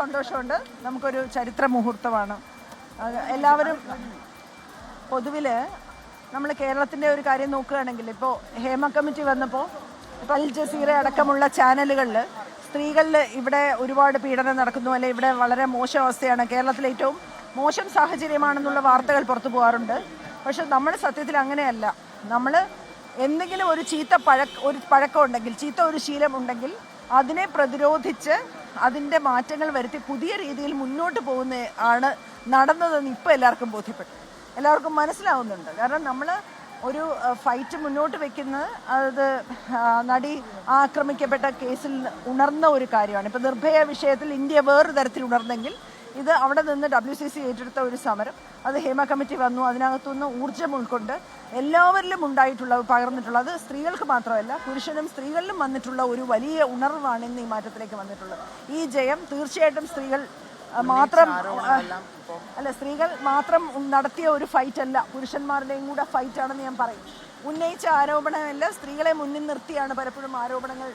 സന്തോഷമുണ്ട്. നമുക്കൊരു ചരിത്ര മുഹൂർത്തമാണ്. എല്ലാവരും പൊതുവിൽ നമ്മൾ കേരളത്തിൻ്റെ ഒരു കാര്യം നോക്കുകയാണെങ്കിൽ ഇപ്പോൾ ഹേമ കമ്മിറ്റി വന്നപ്പോൾ ഇപ്പോൾ അൽ ജസീറ അടക്കമുള്ള ചാനലുകളിൽ സ്ത്രീകളിൽ ഇവിടെ ഒരുപാട് പീഡനം നടക്കുന്നു, അല്ലെങ്കിൽ ഇവിടെ വളരെ മോശം അവസ്ഥയാണ്, കേരളത്തിലെ ഏറ്റവും മോശം സാഹചര്യമാണെന്നുള്ള വാർത്തകൾ പുറത്തു പോകാറുണ്ട്. പക്ഷെ നമ്മൾ സത്യത്തിൽ അങ്ങനെയല്ല. നമ്മൾ എന്തെങ്കിലും ഒരു പഴക്കം ഉണ്ടെങ്കിൽ, ചീത്ത ഒരു ശീലം ഉണ്ടെങ്കിൽ അതിനെ പ്രതിരോധിച്ച് അതിൻ്റെ മാറ്റങ്ങൾ വരുത്തി പുതിയ രീതിയിൽ മുന്നോട്ട് പോകുന്ന ആണ് നടന്നതെന്ന് ഇപ്പോൾ എല്ലാവർക്കും ബോധ്യപ്പെട്ടു, എല്ലാവർക്കും മനസ്സിലാവുന്നുണ്ട്. കാരണം നമ്മൾ ഒരു ഫൈറ്റ് മുന്നോട്ട് വെക്കുന്നത് അത് നടി ആക്രമിക്കപ്പെട്ട കേസിൽ ഉണർന്ന ഒരു കാര്യമാണ്. ഇപ്പോൾ നിർഭയ വിഷയത്തിൽ ഇന്ത്യ വേറൊരു തരത്തിൽ ഉണർന്നെങ്കിൽ ഇത് അവിടെ നിന്ന് WCC ഏറ്റെടുത്ത ഒരു സമരം, അത് ഹേമ കമ്മിറ്റി വന്നു, അതിനകത്തുനിന്ന് ഊർജ്ജം ഉൾക്കൊണ്ട് എല്ലാവരിലും പകർന്നിട്ടുള്ള, അത് സ്ത്രീകൾക്ക് മാത്രമല്ല പുരുഷനും സ്ത്രീകളിലും വന്നിട്ടുള്ള ഒരു വലിയ ഉണർവാണ് ഇന്ന് ഈ മാറ്റത്തിലേക്ക് വന്നിട്ടുള്ളത്. ഈ ജയം തീർച്ചയായിട്ടും സ്ത്രീകൾ മാത്രം നടത്തിയ ഒരു ഫൈറ്റ് അല്ല, പുരുഷന്മാരുടെയും കൂടെ ഫൈറ്റ് ആണെന്ന് ഞാൻ പറയും. ഉന്നയിച്ച ആരോപണമല്ല, സ്ത്രീകളെ മുന്നിൽ നിർത്തിയാണ് പലപ്പോഴും ആരോപണങ്ങൾ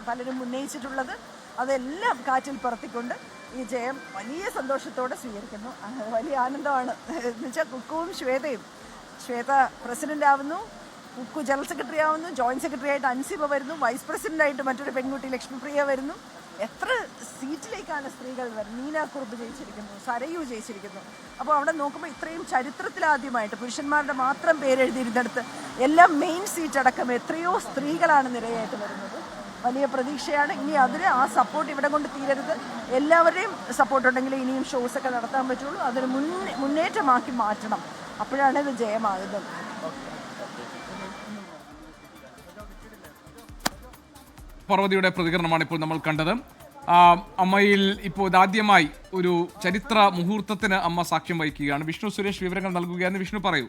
പലരും ഉന്നയിച്ചിട്ടുള്ളത്. അതെല്ലാം കാറ്റിൽ പറത്തിക്കൊണ്ട് ഈ ജയം വലിയ സന്തോഷത്തോടെ സ്വീകരിക്കുന്നു. വലിയ ആനന്ദമാണ്. എന്നുവെച്ചാൽ കുക്കുവും ശ്വേത പ്രസിഡന്റ് ആവുന്നു, കുക്കു ജനറൽ സെക്രട്ടറി ആവുന്നു, ജോയിന്റ് സെക്രട്ടറി ആയിട്ട് അൻസിബ വരുന്നു, വൈസ് പ്രസിഡന്റായിട്ട് മറ്റൊരു പെൺകുട്ടി ലക്ഷ്മിപ്രിയ വരുന്നു. എത്ര സീറ്റിലേക്കാണ് സ്ത്രീകൾ വരുന്നത്. നീനാക്കുറുപ്പ് ജയിച്ചിരിക്കുന്നു, സരയു ജയിച്ചിരിക്കുന്നു. അപ്പോൾ അവിടെ നോക്കുമ്പോൾ ഇത്രയും ചരിത്രത്തിലാദ്യമായിട്ട് പുരുഷന്മാരുടെ മാത്രം പേരെഴുതിയിരുന്നിടത്ത് എല്ലാം മെയിൻ സീറ്റ് അടക്കം എത്രയോ സ്ത്രീകളാണ് നിരയായിട്ട് വരുന്നത്. വലിയ പ്രതീക്ഷയാണ്. ഇനി അതിന് ആ സപ്പോർട്ട് ഇവിടെ കൊണ്ട് തീരരുത്. എല്ലാവരുടെയും സപ്പോർട്ട് ഉണ്ടെങ്കിൽ ഇനിയും ഷോസൊക്കെ നടത്താൻ പറ്റുള്ളൂ. അതൊരു മുന്നേറ്റമാക്കി മാറ്റണം. അപ്പോഴാണ് ഇത് ജയമാകുന്നത്. പാർവതിയുടെ പ്രതികരണമാണ് ഇപ്പോൾ നമ്മൾ കണ്ടത്. അമ്മയിൽ ഇപ്പോൾ ഇതാദ്യമായി ഒരു ചരിത്ര മുഹൂർത്തത്തിന് അമ്മ സാക്ഷ്യം വഹിക്കുകയാണ്. വിഷ്ണു സുരേഷ് വിവരങ്ങൾ നൽകുകയാണ്. വിഷ്ണു, പറയൂ.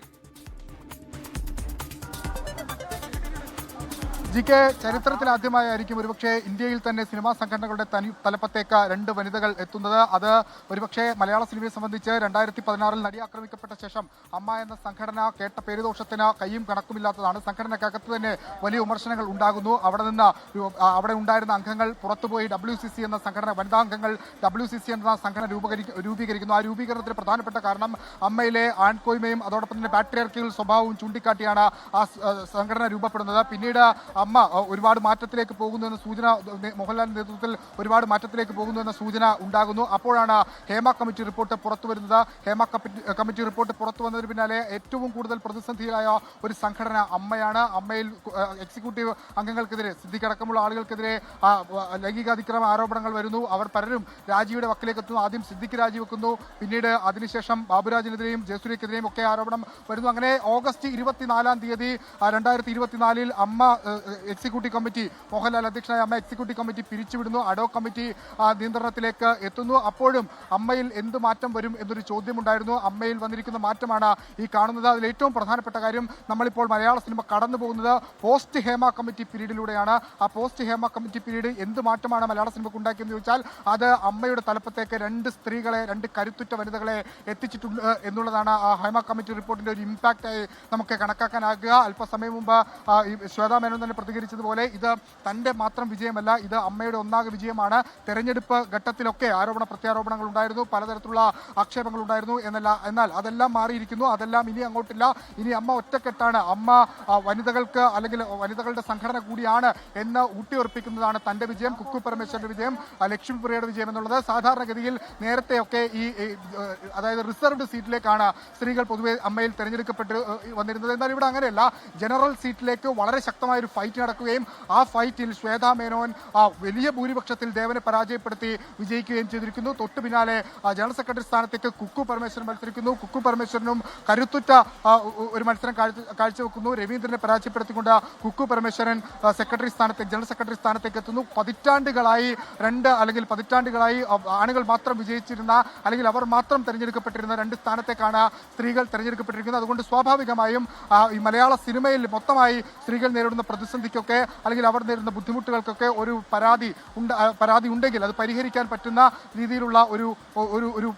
ജിക്ക്, ചരിത്രത്തിലാദ്യമായിരിക്കും ഒരുപക്ഷെ ഇന്ത്യയിൽ തന്നെ സിനിമാ സംഘടനകളുടെ തലപ്പത്തേക്ക് 2 വനിതകൾ എത്തുന്നത്. അത് ഒരുപക്ഷെ മലയാള സിനിമയെ സംബന്ധിച്ച് 2016 നടി ആക്രമിക്കപ്പെട്ട ശേഷം അമ്മ എന്ന സംഘടന കേട്ട പേരുദോഷത്തിന് കയ്യും കണക്കുമില്ലാത്തതാണ്. സംഘടനക്കകത്ത് തന്നെ വലിയ വിമർശനങ്ങൾ ഉണ്ടാകുന്നു. അവിടെ ഉണ്ടായിരുന്ന അംഗങ്ങൾ പുറത്തുപോയി WCC എന്ന സംഘടന, വനിതാ അംഗങ്ങൾ WCC എന്ന സംഘടന രൂപീകരിക്കുന്നു. ആ രൂപീകരണത്തിന് പ്രധാനപ്പെട്ട കാരണം അമ്മയിലെ ആൺകോയ്മയും അതോടൊപ്പം തന്നെ പാട്രിയാർക്കിയൽ സ്വഭാവവും ചൂണ്ടിക്കാട്ടിയാണ് ആ സംഘടന രൂപപ്പെടുന്നത്. പിന്നീട് അമ്മ ഒരുപാട് മാറ്റത്തിലേക്ക് പോകുന്നു എന്ന സൂചന, മോഹൻലാലിന്റെ നേതൃത്വത്തിൽ ഒരുപാട് മാറ്റത്തിലേക്ക് പോകുന്നു എന്ന സൂചന ഉണ്ടാകുന്നു. അപ്പോഴാണ് ഹേമ കമ്മിറ്റി റിപ്പോർട്ട് പുറത്തു വരുന്നത്. ഹേമ കമ്മിറ്റി റിപ്പോർട്ട് പുറത്തു വന്നതിന് പിന്നാലെ ഏറ്റവും കൂടുതൽ പ്രതിസന്ധിയിലായ ഒരു സംഘടന അമ്മയാണ്. അമ്മയിൽ എക്സിക്യൂട്ടീവ് അംഗങ്ങൾക്കെതിരെ, സിദ്ദിഖടക്കമുള്ള ആളുകൾക്കെതിരെ ലൈംഗികാതിക്രമ ആരോപണങ്ങൾ വരുന്നു. അവർ പലരും രാജിയുടെ വക്കിലേക്ക് എത്തുന്നു. ആദ്യം സിദ്ദിഖ് രാജിവെക്കുന്നു, പിന്നീട് അതിനുശേഷം ബാബുരാജിനെതിരെയും ജയസൂര്യക്കെതിരെയും ഒക്കെ ആരോപണം വരുന്നു. അങ്ങനെ ഓഗസ്റ്റ് 24 തീയതി 2024 അമ്മ എക്സിക്യൂട്ടീവ് കമ്മിറ്റി, മോഹൻലാൽ അധ്യക്ഷനായ അമ്മ എക്സിക്യൂട്ടീവ് കമ്മിറ്റി പിരിച്ചുവിടുന്നു. അഡോ കമ്മിറ്റി നിയന്ത്രണത്തിലേക്ക് എത്തുന്നു. അപ്പോഴും അമ്മയിൽ എന്ത് മാറ്റം വരും എന്നൊരു ചോദ്യമുണ്ടായിരുന്നു. അമ്മയിൽ വന്നിരിക്കുന്ന മാറ്റമാണ് ഈ കാണുന്നത്. അതിൽ ഏറ്റവും പ്രധാനപ്പെട്ട കാര്യം, നമ്മളിപ്പോൾ മലയാള സിനിമ കടന്നു പോകുന്നത് പോസ്റ്റ് ഹേമ കമ്മിറ്റി പീരീഡിലൂടെയാണ്. ആ പോസ്റ്റ് ഹേമ കമ്മിറ്റി പീരീഡ് എന്ത് മാറ്റമാണ് മലയാള സിനിമയ്ക്ക് ഉണ്ടാക്കിയെന്ന് ചോദിച്ചാൽ അത് അമ്മയുടെ തലപ്പത്തേക്ക് 2 സ്ത്രീകളെ, 2 കരുത്തുറ്റ വനിതകളെ എത്തിച്ചിട്ടുണ്ട് എന്നുള്ളതാണ് ആ ഹേമ കമ്മിറ്റി റിപ്പോർട്ടിന്റെ ഒരു ഇമ്പാക്റ്റായി നമുക്ക് കണക്കാക്കാനാകുക. അല്പസമയം മുമ്പ് ശ്വേതാ മേനോൻ തന്നെ പ്രതികരിച്ചതുപോലെ ഇത് തൻ്റെ മാത്രം വിജയമല്ല, ഇത് അമ്മയുടെ ഒന്നാകെ വിജയമാണ്. തെരഞ്ഞെടുപ്പ് ഘട്ടത്തിലൊക്കെ ആരോപണ പ്രത്യാരോപണങ്ങൾ ഉണ്ടായിരുന്നു, പലതരത്തിലുള്ള ആക്ഷേപങ്ങൾ ഉണ്ടായിരുന്നു. എന്നാൽ അതെല്ലാം മാറിയിരിക്കുന്നു. അതെല്ലാം ഇനി അങ്ങോട്ടില്ല. ഇനി അമ്മ ഒറ്റക്കെട്ടാണ്. അമ്മ വനിതകൾക്ക്, അല്ലെങ്കിൽ വനിതകളുടെ സംഘടന കൂടിയാണ് എന്ന് ഊട്ടിയുറപ്പിക്കുന്നതാണ് തൻ്റെ വിജയം, കുക്കു പരമേശ്വരന്റെ വിജയം, ലക്ഷ്മിപ്രിയയുടെ വിജയം എന്നുള്ളത്. സാധാരണഗതിയിൽ നേരത്തെയൊക്കെ അതായത് റിസർവ്ഡ് സീറ്റിലേക്കാണ് സ്ത്രീകൾ പൊതുവെ അമ്മയിൽ തെരഞ്ഞെടുക്കപ്പെട്ട് വന്നിരുന്നത്. എന്നാൽ ഇവിടെ അങ്ങനെയല്ല. ജനറൽ സീറ്റിലേക്ക് വളരെ ശക്തമായ ഒരു ഫൈറ്റ് നടക്കുകയും ആ ഫൈറ്റിൽ ശ്വേതാ മേനോൻ വലിയ ഭൂരിപക്ഷത്തിൽ ദേവനെ പരാജയപ്പെടുത്തി വിജയിക്കുകയും ചെയ്തിരിക്കുന്നു. തൊട്ടു പിന്നാലെ ജനറൽ സെക്രട്ടറി സ്ഥാനത്തേക്ക് കുക്കു പരമേശ്വരൻ മത്സരിക്കുന്നു. കുക്കു പരമേശ്വരനും കരുത്തുറ്റ ഒരു മത്സരം കാഴ്ചവെക്കുന്നു. രവീന്ദ്രനെ പരാജയപ്പെടുത്തിക്കൊണ്ട് കുക്കു പരമേശ്വരൻ ജനറൽ സെക്രട്ടറി സ്ഥാനത്തേക്ക് എത്തുന്നു. പതിറ്റാണ്ടുകളായി ആണുകൾ മാത്രം വിജയിച്ചിരുന്ന, അല്ലെങ്കിൽ അവർ മാത്രം തെരഞ്ഞെടുക്കപ്പെട്ടിരുന്ന 2 സ്ഥാനത്തേക്കാണ് സ്ത്രീകൾ തെരഞ്ഞെടുക്കപ്പെട്ടിരിക്കുന്നത്. അതുകൊണ്ട് സ്വാഭാവികമായും ഈ മലയാള സിനിമയിൽ മൊത്തമായി സ്ത്രീകൾ നേരിടുന്ന പ്രതിസന്ധിക്കൊക്കെ, അല്ലെങ്കിൽ അവർ നേരിടുന്ന ബുദ്ധിമുട്ടുകൾക്കൊക്കെ ഒരു പരാതി ഉണ്ടെങ്കിൽ അത് പരിഹരിക്കാൻ പറ്റുന്ന രീതിയിലുള്ള ഒരു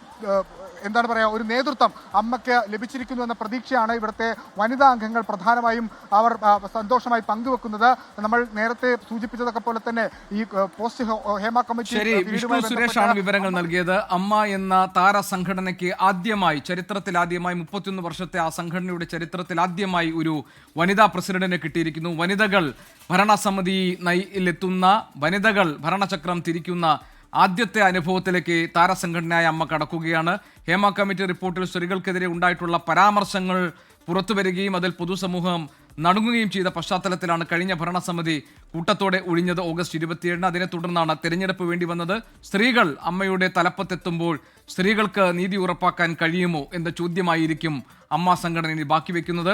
എന്താണ് പറയുക, ഒരു നേതൃത്വം അമ്മയ്ക്ക് ലഭിച്ചിരിക്കുന്നു എന്ന പ്രതീക്ഷയാണ് ഇവിടുത്തെ വനിതാ അംഗങ്ങൾ പ്രധാനമായും അവർ സന്തോഷമായി പങ്കുവെക്കുന്നത്. നമ്മൾ നേരത്തെ സൂചിപ്പിച്ചതൊക്കെ പോലെ തന്നെ ഈ പോസ്റ്റ് ഹേമ കമ്മിറ്റി ശരി, വിഷ്ണു സുരേഷാണ് വിവരങ്ങൾ നൽകിയത്. അമ്മ എന്ന താര സംഘടനയ്ക്ക് ചരിത്രത്തിലാദ്യമായി 31 വർഷത്തെ ആ സംഘടനയുടെ ചരിത്രത്തിലാദ്യമായി ഒരു വനിതാ പ്രസിഡന്റിനെ കിട്ടിയിരിക്കുന്നു. വനിതകൾ ഭരണസമിതിയിലെത്തുന്ന, വനിതകൾ ഭരണചക്രം തിരിക്കുന്ന ആദ്യത്തെ അനുഭവത്തിലേക്ക് താരസംഘടനയായ അമ്മ കടക്കുകയാണ്. ഹേമ കമ്മിറ്റി റിപ്പോർട്ടിൽ സ്ത്രീകൾക്കെതിരെ ഉണ്ടായിട്ടുള്ള പരാമർശങ്ങൾ പുറത്തുവരികയും അതിൽ പൊതുസമൂഹം നടുങ്ങുകയും ചെയ്ത പശ്ചാത്തലത്തിലാണ് കഴിഞ്ഞ ഭരണസമിതി കൂട്ടത്തോടെ ഒഴിഞ്ഞത് ഓഗസ്റ്റ് 27-ന്. അതിനെ തുടർന്നാണ് തെരഞ്ഞെടുപ്പ് വേണ്ടി വന്നത്. സ്ത്രീകൾ അമ്മയുടെ തലപ്പത്തെത്തുമ്പോൾ സ്ത്രീകൾക്ക് നീതി ഉറപ്പാക്കാൻ കഴിയുമോ എന്ന ചോദ്യമായിരിക്കും അമ്മ സംഘടന ഇനി ബാക്കി വെക്കുന്നത്.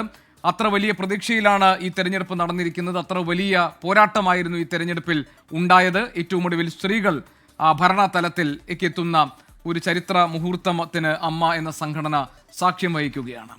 അത്ര വലിയ പ്രതീക്ഷയിലാണ് ഈ തെരഞ്ഞെടുപ്പ് നടന്നിരിക്കുന്നത്. അത്ര വലിയ പോരാട്ടമായിരുന്നു ഈ തെരഞ്ഞെടുപ്പിൽ ഉണ്ടായത്. ഏറ്റവും ഒടുവിൽ സ്ത്രീകൾ ഭരണതലത്തിൽ എത്തുന്ന ഒരു ചരിത്ര മുഹൂർത്തത്തിന് അമ്മ എന്ന സംഘടന സാക്ഷ്യം വഹിക്കുകയാണ്.